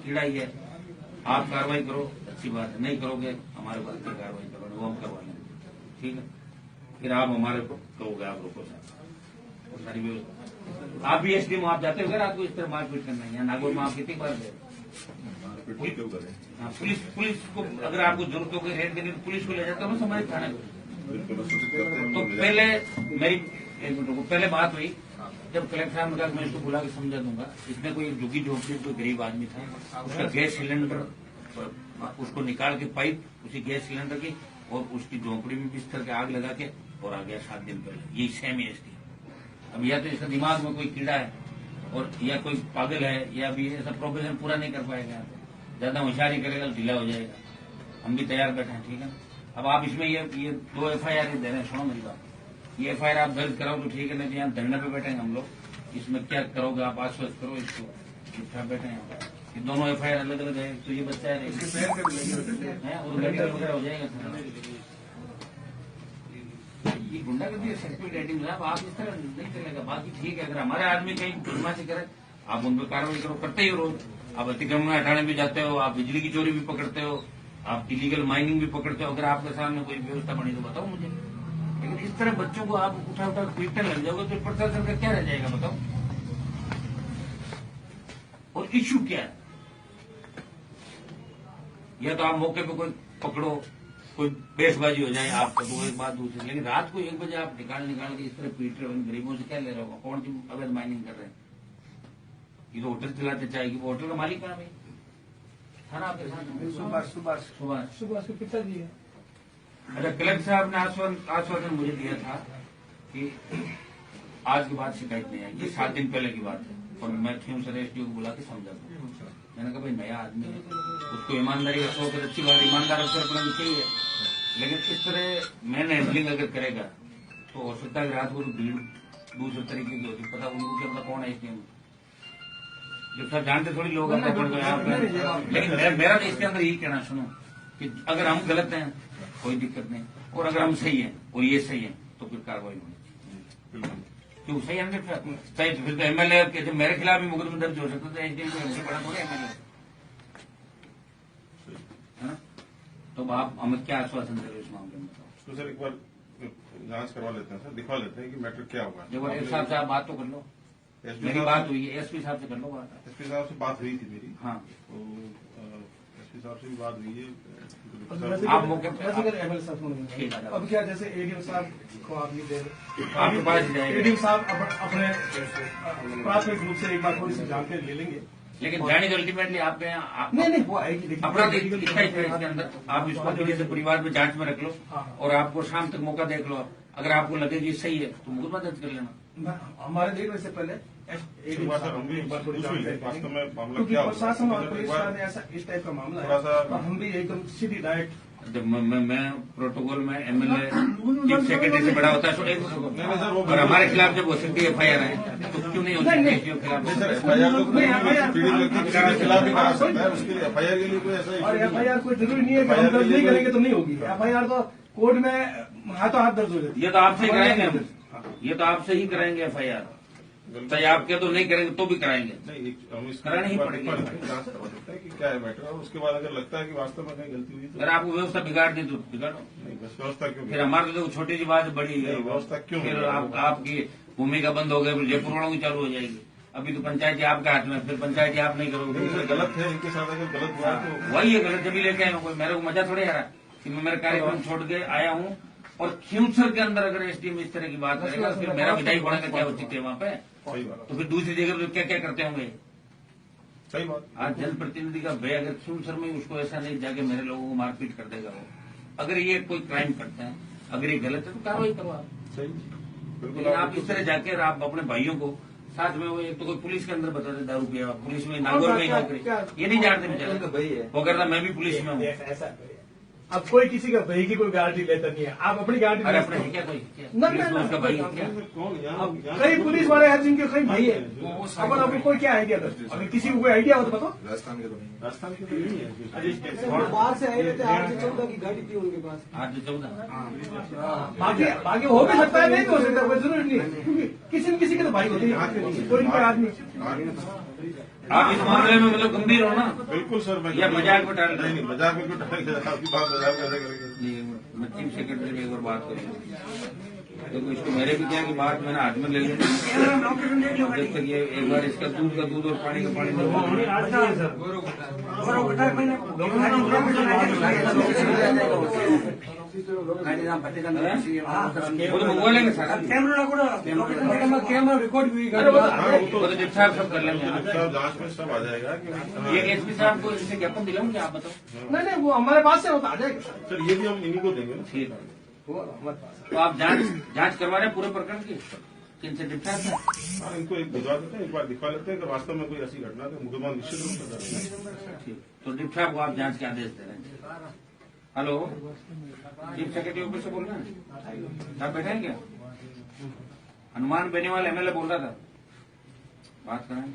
कीड़ा ही है। आप कार्रवाई करो, अच्छी बात है, नहीं करोगे हमारे बात की कार्रवाई करो, वो हम करवा लेंगे, ठीक है। फिर आप हमारे को कहोगे आप रोको साहब, सारी व्यवस्था। आप भी एसडीएम आप जाते हो रात को इस तरह मारपीट करना है, नागौर में आप कितनी बार गए? पुलिस को अगर आपको जरूरत हो गई रेड देने, पुलिस को ले जाता हूँ हमारे थाने को। तो पहले मेरी पहले बात हुई जब कलेक्टर साहब ने कहा मैं इसको बुला के समझा दूंगा। इसमें कोई झुग्गी झोंपड़ी कोई गरीब आदमी था, उसका गैस सिलेंडर उसको निकाल के पाइप उसी गैस सिलेंडर की और उसकी झोंपड़ी में बिस्तर के आग लगा के और आ गया 7 दिन पहले। यही सेम है इसकी। अब या तो इसका दिमाग में कोई कीड़ा है और या कोई पागल है या भी ऐसा प्रोफेशन पूरा नहीं कर पाएगा, ज्यादा होशियारी करेगा तो ढीला हो जाएगा। हम भी तैयार बैठे हैं, ठीक है। अब आप इसमें ये 2 FIR दे रहे हैं, सुनो मेरी बात। ये FIR आप दर्ज कराओ तो ठीक है, नहीं तो यहाँ धरने पे बैठेंगे हम लोग। इसमें क्या करोगे आप आश्वस्त करो इसको, चुपचाप बैठे हैं। ये दोनों FIR अलग अलग है, तो ये बच्चा है और गाड़ी वगैरह हो जाएगा। ये गुंडागर्दी है, सेक्टर रेटिंग साहब, आप इस तरह नहीं चलेगा। बाकी ठीक है, अगर हमारे आदमी कहीं बदमाशी करे आप उन पर कार्रवाई करो, करते ही रोज। आप अतिक्रमण हटाने भी जाते हो, आप बिजली की चोरी भी पकड़ते हो, आप इलीगल माइनिंग भी पकड़ते हो। अगर आपके सामने कोई व्यवस्था बनी तो बताओ मुझे, लेकिन इस तरह बच्चों को आप उठा उठा पीटने लग जाओगे तो प्रशासन का क्या रह जाएगा बताओ। और इश्यू क्या है? या तो आप मौके पे कोई पकड़ो, कोई बेसबाजी हो जाए आपका, तो एक बात दूसरी। लेकिन रात को 1 बजे आप निकाल के इस तरह पीट रहे हो, गरीबों से क्या ले रहे हो? कौन सी अवैध माइनिंग कर रहे हैं? ये तो होटल चलाते चाहिए, वो होटल का मालिक कहाँ भाई? थाना आपके साथ सुबह के पिताजी है। अच्छा, कलेक्टर साहब ने आश्वासन मुझे दिया था कि आज के बाद शिकायत नहीं आएगी। 7 दिन पहले की बात है, और मैं खींवसर SDO को बुला के समझा दूँ। मैंने कहा भाई नया आदमी है, उसको ईमानदारी का शौक है, अच्छी बात, ईमानदार अफसर अपना चाहिए। लेकिन इस तरह मैन हैंडलिंग अगर करेगा तो हो सकता है रात को भीड़ दूसरे तरीके की होती, पता उनको क्या पता कौन है SDM। जब सर जानते थोड़ी लोग लेकिन मेरा तो इसके अंदर यही कहना सुनो कि अगर हम गलत हैं कोई दिक्कत नहीं, और अगर हम सही हैं और ये सही है तो फिर कार्रवाई होनी। क्यों सही है सही, फिर तो MLA मेरे खिलाफ भी मुकदमा दर्ज हो सकता है, SDM को हमसे बड़ा थोड़ा MLA है ना। तो आप हमें क्या आश्वासन दे रहे हो इस मामले में? तो सर एक बार जांच करवा लेते हैं सर, दिखवा लेते हैं कि मैटर क्या हुआ। देखो एक साहब से आप बात तो कर लो, मेरी बात हुई है SP साहब से कर लो बात। SP साहब से बात हुई थी मेरी। हाँ, तो SP साहब से भी बात हुई है। आप मौके पर अब क्या, जैसे ADM साहब को आप नहीं दे रहे, आपके पास ADM साहब अपने प्राथमिक रूप से एक बार थोड़ी सी जानकारी ले लेंगे, लेकिन जाने तो अल्टीमेटली आपके यहाँ नहीं वो आएगी अपना इसके अंदर आप इसको धीरे से परिवार में जांच में रख लो और आपको शाम तक मौका देख लो। अगर आपको लगे कि सही है तो मुकदमा दर्ज कर लेना। हमारे देखने से पहले वास्तव में मामला क्योंकि क्या प्रशासन और पुलिस ने ऐसा इस टाइप का मामला है, तो हम भी एकदम सीधी डायरेक्ट जब मैं प्रोटोकॉल में MLA चीफ सेक्रेटरी से बड़ा होता है और हमारे खिलाफ जब हो सकती है FIR है तो क्यों नहीं हो सकती SDO FIR के लिए कोई ऐसा और FIR कोई जरूरी नहीं है कि हम दर्ज नहीं करेंगे तो नहीं होगी। FIR तो कोर्ट में हाथों हाथ दर्ज हो जाती है। ये तो आपसे ही कराएंगे हम, ये तो आपसे ही कराएंगे FIR, चाहे आपके तो नहीं करेंगे तो भी कराएंगे। नहीं, हम इस कराना ही पड़ेगा। जांच करवा सकते हैं कि क्या है मैटर, और उसके बाद अगर लगता है कि वास्तव में कहीं गलती हुई तो अगर आपको व्यवस्था बिगाड़ दी तो बिगाड़ो। नहीं, बस व्यवस्था क्यों फिर हमारे तो छोटी सी बात बड़ी है, व्यवस्था क्यों फिर आपकी भूमिका बंद हो गई, जयपुर वालों की चालू हो जाएगी। अभी तो पंचायती आपके हाथ में, फिर पंचायती आप नहीं करोगे। गलत है इनके साथ, अगर गलत हुआ तो वही है गलत, जब लेके आए कोई मेरे को मजा थोड़े आ रहा कि मैं मेरा कार्यक्रम छोड़ के आया हूँ। और खींवसर के अंदर अगर SDM इस तरह की बात करेगा फिर मेरा विधायक होने का क्या उचित है वहाँ पे? सही बात, तो फिर दूसरी जगह पे क्या क्या करते होंगे? सही बात। आज जनप्रतिनिधि का भय अगर खींवसर में उसको ऐसा नहीं जाके मेरे लोगों को मारपीट कर देगा वो, अगर ये कोई क्राइम करते हैं, अगर ये गलत है तो कार्रवाई करवा। सही, लेकिन आप इस तरह जाके आप अपने भाइयों को साथ में, वो एक तो कोई पुलिस के अंदर बता दे दारू पिया, पुलिस में नागौर में नौकरी, ये नहीं जानते बेचारे। वो करता मैं भी पुलिस में हूँ। अब कोई किसी का भाई की कोई गारंटी लेता नहीं है, आप अपनी गारंटी अरे अपने क्या कोई उसका भाई क्या? अब कई पुलिस वाले हैं जिनके कई भाई है, अपन आपको कोई क्या आइडिया दो, अगर किसी को कोई आइडिया हो तो बताओ। राजस्थान के तो नहीं है, बाहर से आए थे 814 की गाड़ी थी उनके पास। 814 बाकी हो भी सकता है, नहीं भी हो सकता, कोई जरूरी नहीं है, क्योंकि किसी न किसी के तो भाई होते हैं, कोई इनका आदमी आप इस मामले में मतलब गंभीर हो ना। बिल्कुल सर, मैं या मजाक में टाल नहीं मजाक में क्यों टालेंगे, आपकी बात मजाक कैसे करेंगे। ये मैं चीफ सेक्रेटरी में एक बार बात करूँ। देखो इसको मेरे भी क्या कि बात मैंने हाथ में ले ली, जब तक ये एक बार इसका दूध और पानी का पानी वो तो मंगवा लेंगे सारा कैमरा रिकॉर्ड भी वो तो जिप साहब सब कर लेंगे। सब जांच में सब आ जाएगा कि ये एसपी साहब को इससे ज्ञापन दिलाऊं क्या आप बताओ। नहीं वो हमारे पास से होता आ जाएगा सर ये भी हम इन्हीं को देंगे ना। ठीक है, तो आप जांच करवा रहे हैं पूरे प्रकरण की किनसे डिप साहब से? हाँ, इनको एक भिजवा देते हैं, एक बार दिखवा लेते हैं कि वास्तव में कोई ऐसी घटना तो मुकदमा निश्चित रूप से दर्ज है। ठीक, तो डिप साहब को आप जांच के आदेश दे रहे हैं। हेलो, चीफ सेक्रेटरी ऑफिस से बोल रहे हैं? आप बैठे हैं क्या? हनुमान बेनीवाल एमएलए बोल रहा था, बात करें।